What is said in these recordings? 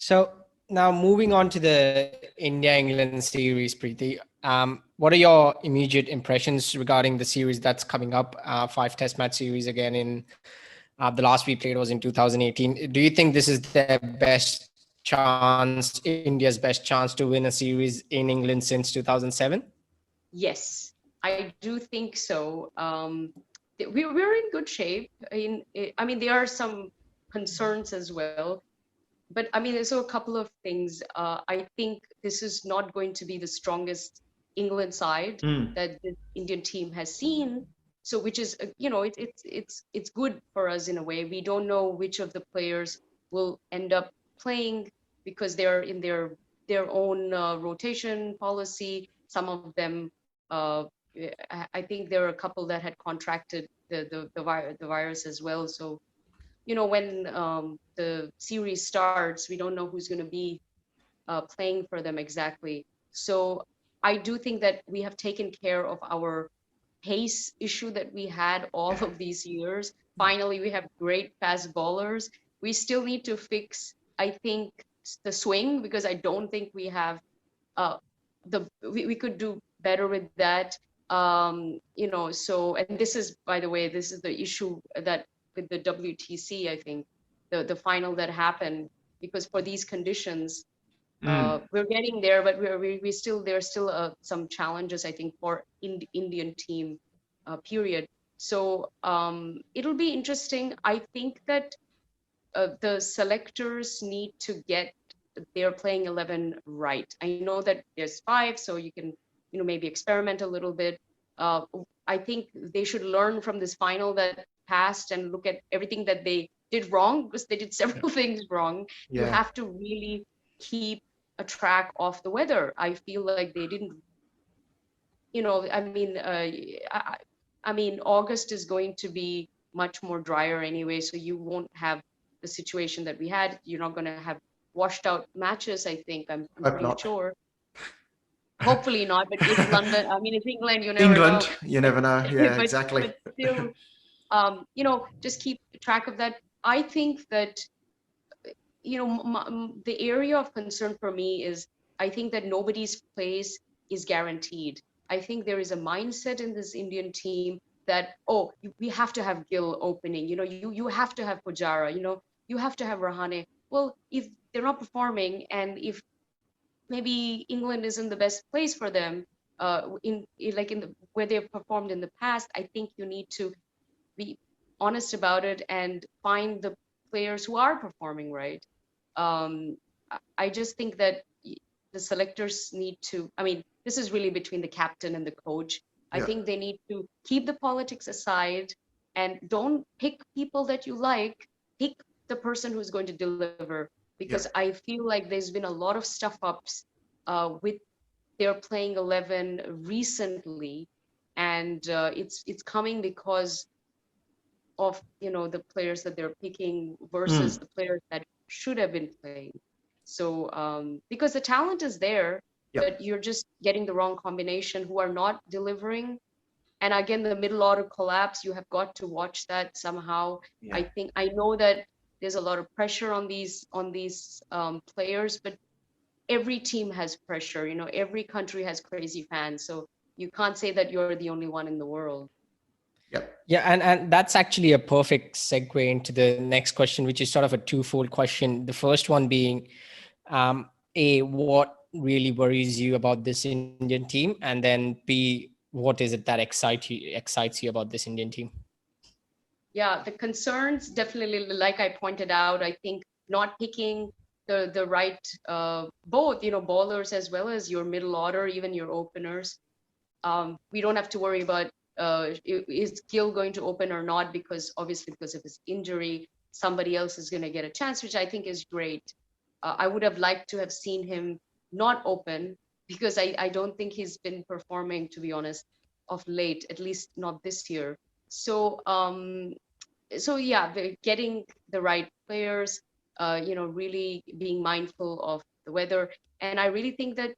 So now moving on to the India-England series, Preeti. What are your immediate impressions regarding the series that's coming up? 5 Test match series again in the last we played was in 2018. Do you think this is their best chance, India's best chance to win a series in England since 2007? Yes, I do think so. We're in good shape. I mean, there are some concerns as well, but I mean, there's a couple of things. I think this is not going to be the strongest England side that the Indian team has seen. So, which is, it's good for us in a way. We don't know which of the players will end up playing because they're in their own rotation policy. Some of them, uh, I think there are a couple that had contracted the virus as well. So when the series starts, we don't know who's going to be playing for them exactly. So I do think that we have taken care of our pace issue that we had all of these years. Finally, we have great fast bowlers. We still need to fix, I think, the swing, because I don't think we have we could do better with that. So, and this is, by the way, this is the issue that with the WTC, I think, the final that happened, because for these conditions, we're getting there, but we still, there's still some challenges, I think, for Indian team, period. So it'll be interesting. I think that the selectors need to get their playing 11 right. I know that there's 5, so you can, maybe experiment a little bit. Uh, I think they should learn from this final that passed and look at everything that they did wrong, because they did several things wrong. You Yeah. have to really keep a track of the weather. I feel like they didn't, I mean, August is going to be much more drier anyway, so you won't have the situation that we had. You're not going to have washed out matches, I think. I'm Hope pretty not. sure. Hopefully not, but it's London. I mean, it's England. You never know. England, you never know. Yeah, but exactly. but still, just keep track of that. I think that the area of concern for me is, I think that nobody's place is guaranteed. I think there is a mindset in this Indian team that, we have to have Gill opening, you have to have Pujara, you have to have Rahane. Well, if they're not performing, and if maybe England isn't the best place for them, in the where they've performed in the past, I think you need to be honest about it and find the players who are performing right. I just think that the selectors need to, I mean, this is really between the captain and the coach. I Yeah. think they need to keep the politics aside and don't pick people that you like. Pick the person who's going to deliver, because Yeah. I feel like there's been a lot of stuff ups with their playing 11 recently, and it's coming because of the players that they're picking versus the players that should have been playing. So because the talent is there, Yep. but you're just getting the wrong combination who are not delivering. And again, the middle order collapse, you have got to watch that somehow. Yeah. I know that there's a lot of pressure on these players, but every team has pressure. Every country has crazy fans, so you can't say that you're the only one in the world. Yep. Yeah, and that's actually a perfect segue into the next question, which is sort of a twofold question. The first one being, what really worries you about this Indian team, and then B, what is it that excites you about this Indian team? Yeah, the concerns definitely, like I pointed out, I think not picking the right both bowlers as well as your middle order, even your openers. We don't have to worry about is Gill going to open or not, because obviously because of his injury, somebody else is going to get a chance, which I think is great. I would have liked to have seen him not open, because I don't think he's been performing, to be honest, of late, at least not this year. So yeah, getting the right players, really being mindful of the weather. And I really think that,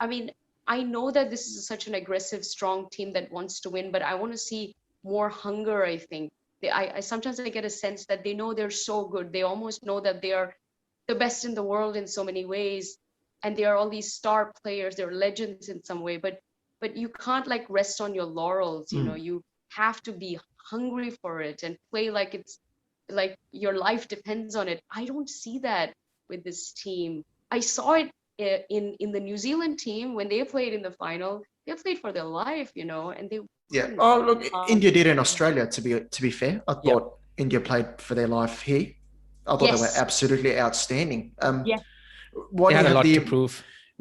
I mean, I know that this is such an aggressive, strong team that wants to win, but I want to see more hunger, I think. I sometimes I get a sense that they know they're so good. They almost know that they are the best in the world in so many ways, and they are all these star players, they're legends in some way, but you can't like rest on your laurels, you know. You have to be hungry for it and play like it's like your life depends on it. I don't see that with this team. I saw it in the New Zealand team when they played in the final. They played for their life, you know, and they Yeah. won. Oh, look, India did in Australia. To be fair, I Yep. thought India played for their life here. I thought they were Yes. absolutely outstanding. Yeah. Why They do had you a have lot the to prove.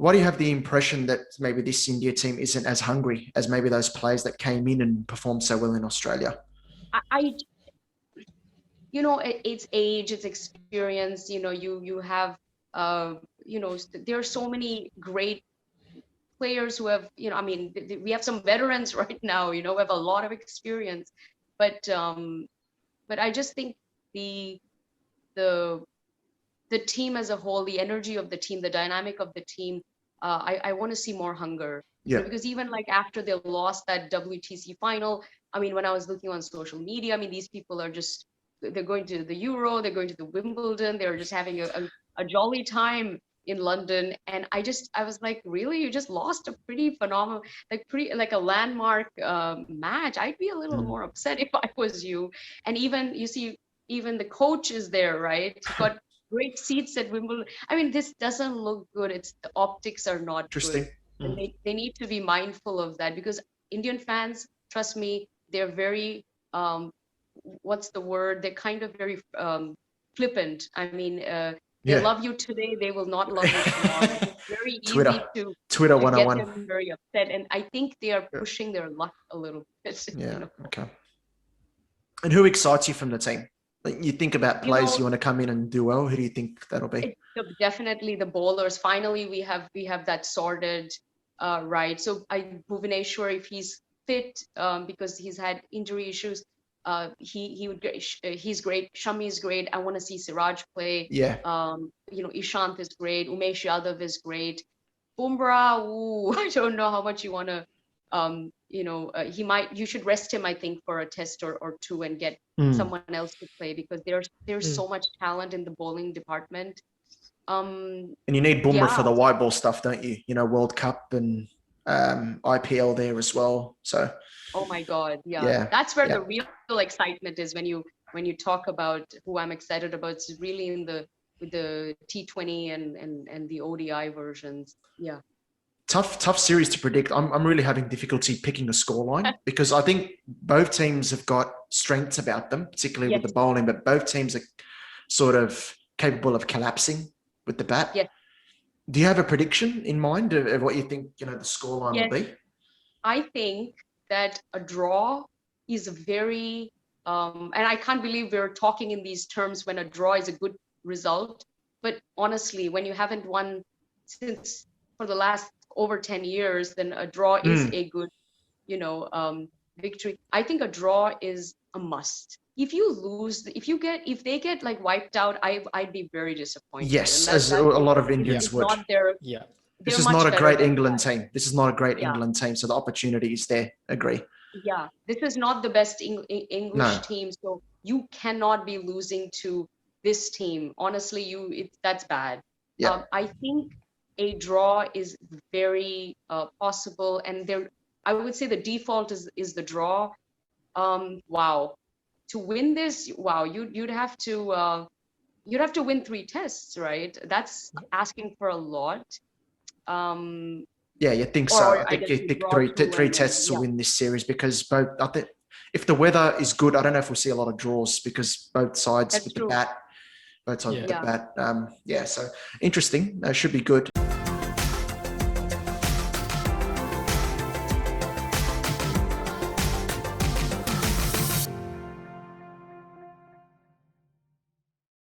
Why do you have the impression that maybe this India team isn't as hungry as maybe those players that came in and performed so well in Australia? I you know, it's age, it's experience, you know. You have you know, there are so many great players who have, you know, I mean, we have some veterans right now, you know, who have a lot of experience, but I just think the the the team as a whole, the energy of the team, the dynamic of the team, I want to see more hunger. You Yeah. know, because even like after they lost that WTC final, I mean, when I was looking on social media, I mean, these people are just, they're going to the Euro, they're going to the Wimbledon, they're just having a jolly time in London. And I was like, really, you just lost a pretty phenomenal, like a landmark match. I'd be a little more upset if I was you. And even you see, even the coach is there, right? He got great seats at Wimbledon. I mean, this doesn't look good. It's the optics are not Interesting. good. And they need to be mindful of that, because Indian fans, trust me, they're very what's the word? They're kind of very flippant. I mean, they Yeah. love you today, they will not love you tomorrow. It's very easy Twitter to get 101. them very upset. And I think they are pushing their luck a little bit. Yeah. You know? Okay. And who excites you from the team? Like, you think about players you want to come in and do well. Who do you think that'll be? Definitely the bowlers. Finally, we have that sorted, right? So Bhuvaneshwar, if he's fit, because he's had injury issues, he's great. Shami is great. I want to see Siraj play. Yeah. You know, Ishant is great. Umesh Yadav is great. Bumrah, ooh, I don't know how much you want to. You know, you should rest him, I think, for a test or two, and get someone else to play, because there's so much talent in the bowling department. And you need Bumrah for the white ball stuff, don't you? You know, World Cup and IPL there as well. So. Oh my God, yeah. That's where the real excitement is, when you talk about who I'm excited about. It's really with the T20 and the ODI versions. Yeah. Tough series to predict. I'm really having difficulty picking a scoreline, because I think both teams have got strengths about them, particularly with the bowling, but both teams are sort of capable of collapsing with the bat. Yes. Do you have a prediction in mind of what you think, you know, the scoreline will be? I think that a draw is very, and I can't believe we're talking in these terms when a draw is a good result. But honestly, when you haven't won since for the last over 10 years, then a draw is a good, you know, victory. I think a draw is a must. If you lose, if they get like wiped out, I'd be very disappointed. Yes, as a lot of Indians would. Not their, this is not a great England team. This is not a great England team. So the opportunity is there. Agree. Yeah, this is not the best English team. So you cannot be losing to this team. Honestly, that's bad. Yeah. I think a draw is very possible, and I would say the default is the draw. Wow, to win this, wow, you'd have to win 3 tests, right? That's asking for a lot. Yeah, you think so. I think you think three tests to win this series, because both. I think if the weather is good, I don't know if we'll see a lot of draws, because both sides with the bat, both sides with the bat. Yeah, so interesting. Should be good.